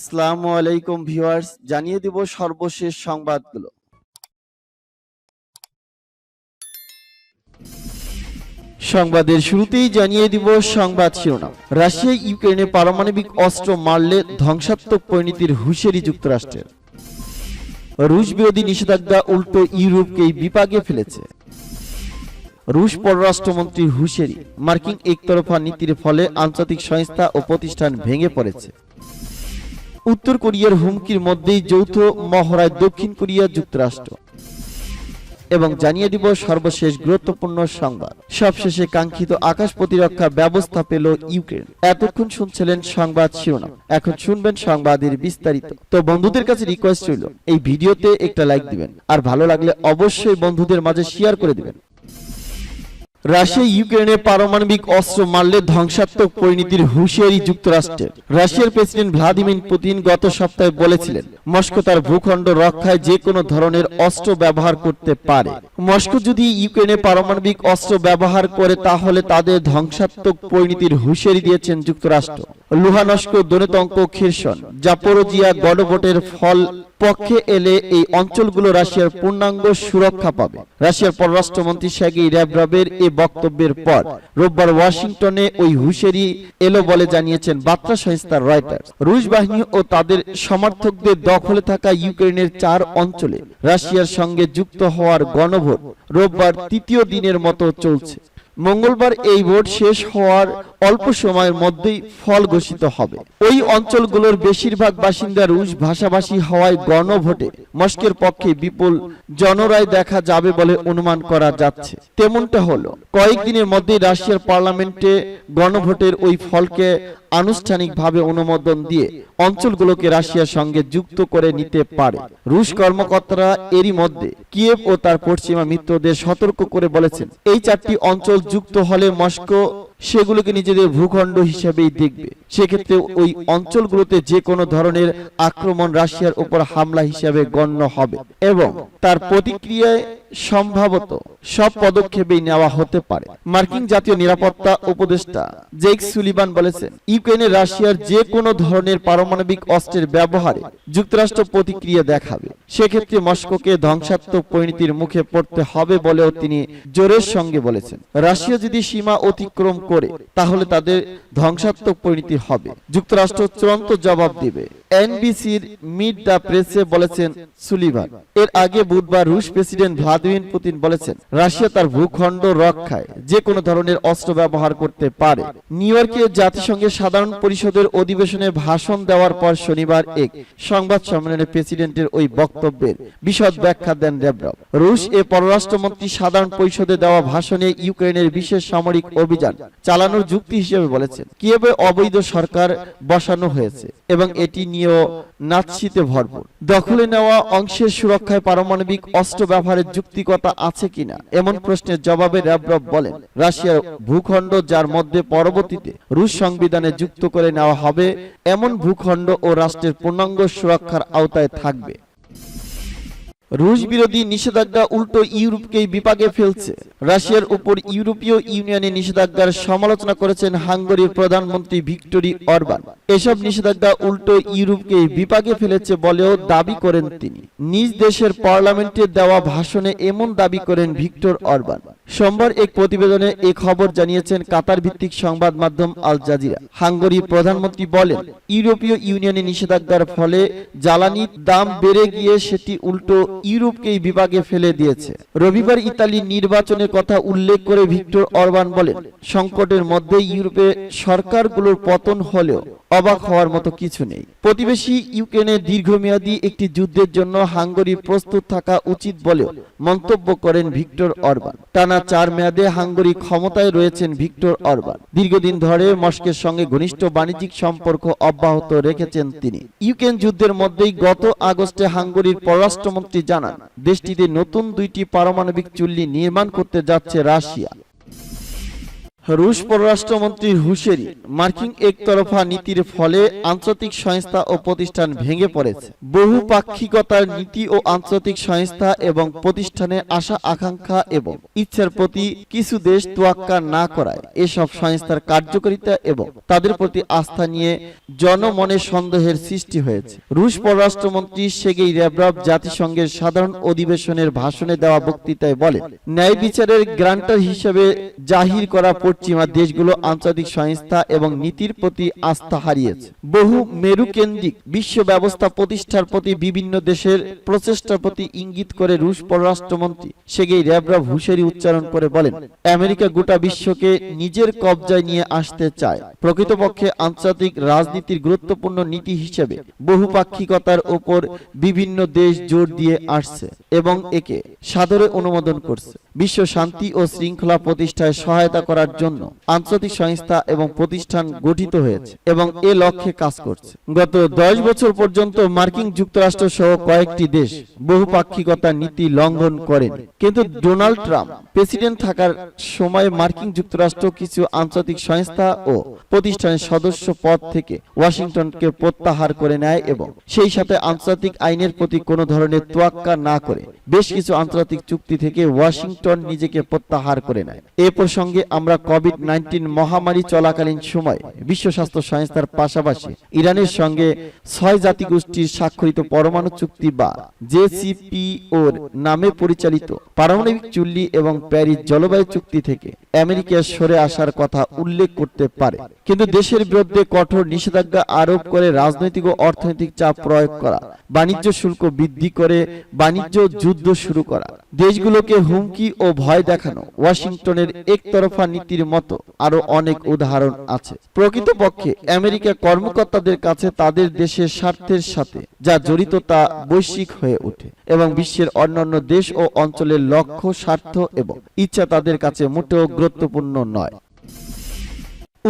আসসালামু আলাইকুম ভিউয়ার্স, জানিয়ে দিব সর্বশেষ সংবাদগুলো। সংবাদের শুরুতেই জানিয়ে দিব সংবাদ শিরোনাম। রাশিয়া ইউক্রেনে পারমাণবিক অস্ত্র মারলে ধ্বংসাত্মক পরিণতির হুঁশিয়ারি যুক্তরাষ্ট্রের। রুশ বিরোধী নিষেধাজ্ঞা উল্টো ইউরোপকেই বিপাকে ফেলেছে। রুশ পররাষ্ট্রমন্ত্রীর হুঁশিয়ারি, মার্কিন একতরফা নীতির ফলে আন্তর্জাতিক সংস্থা ও প্রতিষ্ঠান ভেঙে পড়েছে। উত্তর কোরিয়ার হুমকির মধ্যেই যৌথ মহড়ায় দক্ষিণ কোরিয়া যুক্তরাষ্ট্র। এবং জানিয়ে দিব সর্বশেষ গুরুত্বপূর্ণ সংবাদ। সবশেষে কাঙ্ক্ষিত আকাশ প্রতিরক্ষা ব্যবস্থা পেল ইউক্রেন। এতক্ষণ শুনছিলেন সংবাদ শিরোনাম, এখন শুনবেন সংবাদের বিস্তারিত। তো বন্ধুদের কাছে রিকোয়েস্ট রইল, এই ভিডিওতে একটা লাইক দিবেন, আর ভালো লাগলে অবশ্যই বন্ধুদের মাঝে শেয়ার করে দিবেন। রাশিয়া ইউক্রেনে পারমাণবিক অস্ত্র মারলে ধ্বংসাত্মক পরিণতির হুঁশিয়ারি যুক্তরাষ্ট্রের। রাশিয়ার প্রেসিডেন্ট ভ্লাদিমির পুতিন গত সপ্তাহে বলেছিলেন, মস্কো তার ভূখণ্ড রক্ষায় যে কোনো ধরনের অস্ত্র ব্যবহার করতে পারে। মস্কো যদি ইউক্রেনে পারমাণবিক অস্ত্র ব্যবহার করে তাহলে তাদের ধ্বংসাত্মক পরিণতির হুঁশিয়ারি দিয়েছেন যুক্তরাষ্ট্র। লুহানস্ক, দোনেতঙ্ক, খেরসন, জাপোরোজিয়া গণভোটের ফল পক্ষে এলে এই অঞ্চলগুলো রাশিয়ার পূর্ণাঙ্গ সুরক্ষা পাবে। রাশিয়ার পররাষ্ট্রমন্ত্রী সার্গেই ল্যাভরভের এ বক্তব্যের পর রোববার ওয়াশিংটনে ওই হুঁশিয়ারি এলো বলে জানিয়েছেন বার্তা সংস্থা রয়টার্স। রুশ বাহিনী ও তাদের সমর্থকদের দখলে থাকা ইউক্রেনের 4 অঞ্চলে রাশিয়ার সঙ্গে যুক্ত হওয়ার গণভোট রোববার তৃতীয় দিনের মতো চলছে। মঙ্গলবার এই ভোট শেষ হওয়ার অল্প সময়ের মধ্যেই ফল ঘোষিত হবে। ওই অঞ্চলগুলোর বেশিরভাগ বাসিন্দা রুশ ভাষাভাষী হওয়ায় গণভোটে মস্কোর পক্ষে বিপুল জনরায় দেখা যাবে বলে অনুমান করা যাচ্ছে। তেমনটা হলো কয়েকদিনের মধ্যেই রাশিয়ার পার্লামেন্টে গণভোটের ওই ফলকে আনুষ্ঠানিকভাবে অনুমোদন দিয়ে অঞ্চলগুলোকে রাশিয়ার সঙ্গে যুক্ত করে নিতে পারে। রুশ কর্মকর্তারা এরই মধ্যে কিয়েভ ও তার পশ্চিমা মিত্রদের সতর্ক করে বলেছেন, এই 4টি অঞ্চল যুক্ত হলে মস্কো সেগুলোকে নিজেদের ভূখণ্ড হিসেবেই দেখবে। সেক্ষেত্রে ওই অঞ্চলগুলোতে যে কোনো ধরনের আক্রমণ রাশিয়ার উপর হামলা হিসেবে গণ্য হবে এবং তার প্রতিক্রিয়ায় সম্ভবত সব পদক্ষেপই নেওয়া হতে পারে। মার্কিন জাতীয় নিরাপত্তা উপদেষ্টা জেক সুলিভান বলেছেন, ইউক্রেনে রাশিয়ার যে কোনো ধরনের পারমাণবিক অস্ত্রের ব্যবহারে যুক্তরাষ্ট্র প্রতিক্রিয়া দেখাবে। সেক্ষেত্রে মস্কোকে ধ্বংসাত্মক পরিণতির মুখে পড়তে হবে বলেও তিনি জোরের সঙ্গে বলেছেন। রাশিয়া যদি সীমা অতিক্রম করে তাহলে তাদের ধ্বংসাত্মক পরিণতি হবে। যুক্তরাষ্ট্র চূড়ান্ত জবাব দেবে, এনবিসির মিট দ্য প্রেসে বলেছেন সুলিভান। এর আগে বুধবার রুশ প্রেসিডেন্ট ভ্লাদিমির পুতিন বলেছেন, রাশিয়া তার ভূখণ্ড রক্ষায় যে কোনো ধরনের অস্ত্র ব্যবহার করতে পারে। নিউ ইয়র্কে জাতিসংঘের সাধারণ পরিষদের অধিবেশনে ভাষণ দেওয়ার পর শনিবার এক সংবাদ সম্মেলনে প্রেসিডেন্টের ওই বক্তব্যের বিশদ ব্যাখ্যা দেন ল্যাভরভ। রুশ এ পররাষ্ট্রমন্ত্রী সাধারণ পরিষদে দেওয়া ভাষণে ইউক্রেনের বিশেষ সামরিক অভিযান চালানোর যুক্তি হিসেবে বলেছেন, কিয়েভে অবৈধ সরকার বসানো হয়েছে এবং এটি নিয়েও নাৎসিতে ভরপুর। দখলে নেওয়া অংশের সুরক্ষায় পারমাণবিক অস্ত্র ব্যবহারের যুক্তিকতা আছে কিনা এমন প্রশ্নের জবাবে ল্যাভরভ বলেন, রাশিয়ার ভূখণ্ড যার মধ্যে পরবর্তীতে রুশ সংবিধানে যুক্ত করে নেওয়া হবে এমন ভূখণ্ড ও রাষ্ট্রের পূর্ণাঙ্গ সুরক্ষার আওতায় থাকবে। রুশ বিরোধী নিষেধাজ্ঞা উল্টো ইউরোপকেই বিপাকে ফেলছে। রাশিয়ার উপর ইউরোপীয় ইউনিয়নের নিষেধাজ্ঞার সমালোচনা করেছেন হাঙ্গেরির প্রধানমন্ত্রী ভিক্টরি অরবান। এসব নিষেধাজ্ঞা উল্টো ইউরোপকেই বিপাকে ফেলেছে বলেও দাবি করেন তিনি। নিজ দেশের পার্লামেন্টে দেওয়া ভাষণে এমন দাবি করেন ভিক্টর অরবান। সোমবার এক প্রতিবেদনে এ খবর জানিয়েছেন কাতার ভিত্তিক সংবাদ মাধ্যম আল জাজিরা। হাঙ্গেরির প্রধানমন্ত্রী বলেন, ইউরোপীয় ইউনিয়নের নিষেধাজ্ঞার ফলে জ্বালানির দাম বেড়ে গিয়ে সেটি উল্টো ইউরোপকেই বিভাগে ফেলে দিয়েছে। রবিবার ইতালির নির্বাচনের কথা উল্লেখ করে ভিক্টর অরবান বলেন, সংকটের মধ্যে ইউরোপে সরকারগুলোর পতন হলেও অবাক হওয়ার মতো কিছু নেই। প্রতিবেশী ইউক্রেনের দীর্ঘমেয়াদী একটি যুদ্ধের জন্য হাঙ্গেরি প্রস্তুত থাকা উচিত বলেও মন্তব্য করেন ভিক্টর অরবান। টানা 4 মেয়াদে হাঙ্গেরি ক্ষমতায় রয়েছেন ভিক্টর অরবান। দীর্ঘদিন ধরে মস্কোর সঙ্গে ঘনিষ্ঠ বাণিজ্যিক সম্পর্ক অব্যাহত রেখেছেন তিনি। ইউক্রেন যুদ্ধের মধ্যেই গত আগস্টে হাঙ্গেরির পররাষ্ট্রমন্ত্রী জানান, দেশটিতে নতুন 2টি পারমাণবিক চুল্লি নির্মাণ করতে যাচ্ছে রাশিয়া। রুশ পররাষ্ট্রমন্ত্রীর হুঁশিয়ারি, মার্কিন একতরফা নীতির ফলে আন্তর্জাতিক সংস্থা ও প্রতিষ্ঠান ভেঙে পড়েছে। বহুপাক্ষিকতার নীতি ও আন্তর্জাতিক সংস্থা এবং প্রতিষ্ঠানের আশা আকাঙ্ক্ষা এবং ইচ্ছার প্রতি কিছু দেশ তোয়াক্কা না করায় এসব সংস্থার কার্যকারিতা এবং তাদের প্রতি আস্থা নিয়ে জনমনে সন্দেহের সৃষ্টি হয়েছে। রুশ পররাষ্ট্রমন্ত্রী সের্গেই ল্যাভরভ জাতিসংঘের সাধারণ অধিবেশনের ভাষণে দেওয়া বক্তৃতায় বলেন, ন্যায় বিচারের গ্রান্টার হিসেবে জাহির করা পশ্চিমা দেশগুলো আন্তর্জাতিক সংস্থা এবং নীতির প্রতি আস্থা হারিয়েছে। বহু মেরুকেন্দ্রিক বিশ্ব ব্যবস্থা প্রতিষ্ঠার প্রতি বিভিন্ন দেশের প্রচেষ্টার প্রতি ইঙ্গিত করে রুশ পররাষ্ট্রমন্ত্রী সের্গেই ল্যাভরভ হুঁশিয়ারি উচ্চারণ করে বলেন, আমেরিকা গোটা বিশ্বকে নিজের কবজায় নিয়ে আসতে চায়। প্রকৃতপক্ষে আন্তর্জাতিক রাজনীতির গুরুত্বপূর্ণ নীতি হিসেবে বহুপাক্ষিকতার উপর বিভিন্ন দেশ জোর দিয়ে আসছে এবং একে সাদরে অনুমোদন করছে। বিশ্ব শান্তি ও শৃঙ্খলা প্রতিষ্ঠায় সহায়তা করার জন্য আন্তর্জাতিক সংস্থা এবং প্রতিষ্ঠান গঠিত হয়েছে এবং এ লক্ষ্যে কাজ করছে। গত 10 বছর পর্যন্ত মার্কিন যুক্তরাষ্ট্র সহ কয়েকটি দেশ বহুপাক্ষিকতার নীতি লঙ্ঘন করেনি, কিন্তু ডোনাল্ড ট্রাম্প প্রেসিডেন্ট থাকার সময় মার্কিন যুক্তরাষ্ট্র কিছু আন্তর্জাতিক সংস্থা ও প্রতিষ্ঠানের সদস্য পদ থেকে ওয়াশিংটনকে প্রত্যাহার করে নেয় এবং সেই সাথে আন্তর্জাতিক আইনের প্রতি কোনো ধরনের তোয়াক্কা না করে বেশ কিছু আন্তর্জাতিক চুক্তি থেকে ওয়াশিংটন নিজেকে প্রত্যাহার করে নেয়। এ প্রসঙ্গে আমরা কোভিড-19 মহামারী চলাকালীন সময় বিশ্ব স্বাস্থ্য সংস্থার পাশাপাশি ইরানের সঙ্গে 6 জাতিগোষ্ঠীর স্বাক্ষরিত পরমাণু চুক্তি বা জেসিপিওর নামে পরিচালিত পারমাণবিক চুল্লি এবং প্যারিস জলবায়ু চুক্তি থেকে আমেরিকা সরে আসার কথা উল্লেখ করতে পারে, কিন্তু দেশের বিরুদ্ধে কঠোর নিষেধাজ্ঞা আরোপ করে রাজনৈতিক ও অর্থনৈতিক চাপ প্রয়োগ করা, বাণিজ্য শুল্ক বৃদ্ধি করে বাণিজ্য যুদ্ধ শুরু করা, দেশগুলোকে হুমকি ও ভয় দেখানো ওয়াশিংটনের একতরফা নীতির মতো আরো অনেক উদাহরণ আছে। প্রকৃতপক্ষে আমেরিকা কর্মকর্তাদের কাছে তাদের দেশের স্বার্থের সাথে যা জড়িত তা বৈশ্বিক হয়ে ওঠে এবং বিশ্বের অন্যান্য দেশ ও অঞ্চলের লক্ষ্য, স্বার্থ এবং ইচ্ছা তাদের কাছে মোটেও গুরুত্বপূর্ণ নয়।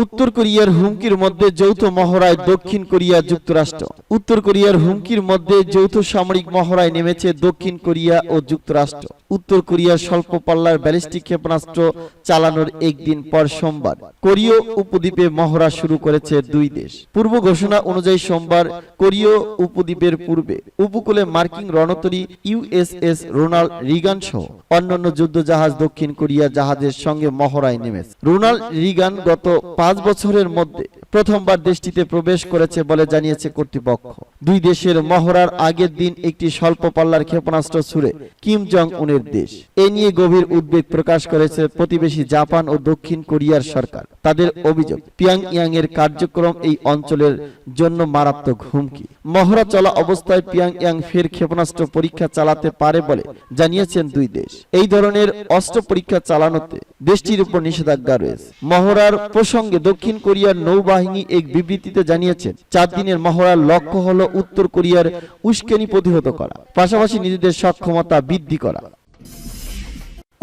উত্তর কোরিয়ার হুমকির মধ্যে যৌথ মহড়ায় দক্ষিণ কোরিয়া যুক্তরাষ্ট্র। উত্তর কোরিয়ার হুমকির মধ্যে যৌথ সামরিক মহড়ায় নেমেছে দক্ষিণ কোরিয়া ও যুক্তরাষ্ট্র। উত্তর কোরিয়ার স্বল্প পাল্লার ব্যালিস্টিক ক্ষেপণাস্ত্র চালানোর একদিন পর সোমবার কোরীয় উপদ্বীপে মহড়া শুরু করেছে দুই দেশ। পূর্ব ঘোষণা অনুযায়ী সোমবার কোরীয় উপদ্বীপের পূর্বে উপকূলে মার্কিন রণতরী ইউএসএস রোনাল্ড রিগান সহ অন্যান্য যুদ্ধজাহাজ দক্ষিণ কোরিয়া জাহাজের সঙ্গে মহড়ায় নেমেছে। রোনাল্ড রিগান গত 5 বছরের মধ্যে প্রথমবার দেশটিতে প্রবেশ করেছে বলে জানিয়েছে কর্তৃপক্ষ। দুই দেশের মহড়ার আগের দিন একটি স্বল্প পাল্লার ক্ষেপণাস্ত্র ছুড়ে কিম জং উনের দেশ। এ নিয়ে গভীর উদ্বেগ প্রকাশ করেছে প্রতিবেশী জাপান ও দক্ষিণ কোরিয়ার সরকার। তাদের অভিযোগ, পিয়ংইয়াং এর কার্যক্রম এই অঞ্চলের জন্য মারাত্মক হুমকি। মহড়া চলা অবস্থায় পিয়ংইয়াং ফের ক্ষেপণাস্ত্র পরীক্ষা চালাতে পারে বলে জানিয়েছেন দুই দেশ। এই ধরনের অস্ত্র পরীক্ষা চালানোতে দেশটির উপর নিষেধাজ্ঞা রয়েছে। মহড়ার প্রসঙ্গে দক্ষিণ কোরিয়ার নৌবাহিনী এক বিবৃতিতে জানিয়েছেন, 4 দিনের মহড়ার লক্ষ্য হল উত্তর কোরিয়ার উস্কানি প্রতিহত করা, পাশাপাশি নিজেদের সক্ষমতা বৃদ্ধি করা।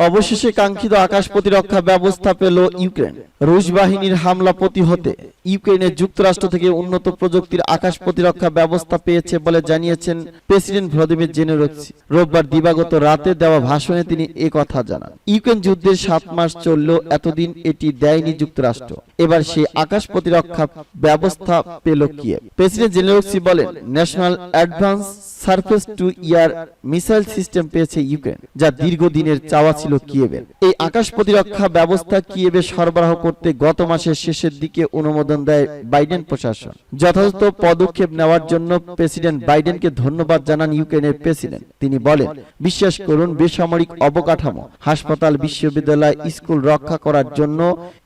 অবশেষে কাঙ্ক্ষিত আকাশ প্রতিরক্ষা ব্যবস্থা পেল ইউক্রেন। রুশ বাহিনীর হামলা প্রতিহতে ইউক্রেনের যুক্তরাষ্ট্র থেকে উন্নত প্রযুক্তির আকাশ প্রতিরক্ষা ব্যবস্থা পেয়েছে বলে জানিয়েছেন প্রেসিডেন্ট ভ্লাদিমির জেলেনস্কি। রোববার দিবাগত রাতে দেওয়া ভাষণে তিনি একথা জানান। ইউক্রেন যুদ্ধের 7 মাস চললেও এতদিন এটি দেয়নি যুক্তরাষ্ট্র। এবার সেই আকাশ প্রতিরক্ষা ব্যবস্থা পেল কিয়েভ। প্রেসিডেন্ট জেলেনস্কি বলেন, national advance surface two air missile system পেয়েছে ইউক্রেন, যা দীর্ঘদিনের চাওয়া ছিল কিয়েভের। এই আকাশ প্রতিরক্ষা ব্যবস্থা কিয়েভে সরবরাহ করতে গত মাসের শেষের দিকে অনুমোদন দেয় বাইডেন প্রশাসন। যথাযথ পদক্ষেপ নেওয়ার জন্য প্রেসিডেন্ট বাইডেনকে ধন্যবাদ জানান ইউক্রেনের প্রেসিডেন্ট। তিনি বলেন, বিশ্বাস করুন, বেসামরিক অবকাঠামো, হাসপাতাল, বিশ্ববিদ্যালয়, স্কুল রক্ষা করার জন্য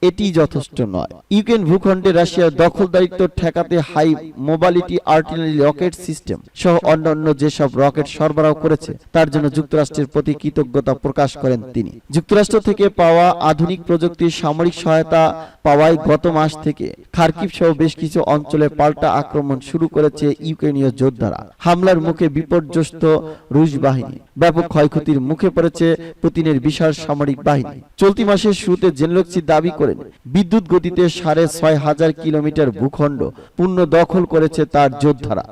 এটি যথেষ্ট নয়। ইউক্রেন ভূখণ্ডে রাশিয়ার দখলদারিত্ব ঠেকাতে high mobility artillery rocket system সহ অন্যান্য যেসব রকেট সরবরাহ করেছে তার জন্য যুক্তরাষ্ট্রের প্রতি কৃতজ্ঞতা প্রকাশ করেন তিনি। যুক্তরাষ্ট্র থেকে পাওয়া আধুনিক প্রযুক্তির সামরিক সহায়তা পাওয়ায় গত মাস থেকে খার্কিভ সহ বেশ কিছু অঞ্চলে পাল্টা আক্রমণ শুরু করেছে ইউক্রেনীয় যোদ্ধারা। হামলার মুখে বিপর্যস্ত রুশ বাহিনী, ব্যাপক ক্ষয়ক্ষতির মুখে পড়েছে পুতিনের বিশাল সামরিক বাহিনী। চলতি মাসের শুরুতে জেলেনস্কি দাবি করেন, বিদ্যুৎ গতিতে 6,500 কিলোমিটার ভূখণ্ড পূর্ণ দখল করেছে তার যোদ্ধারা।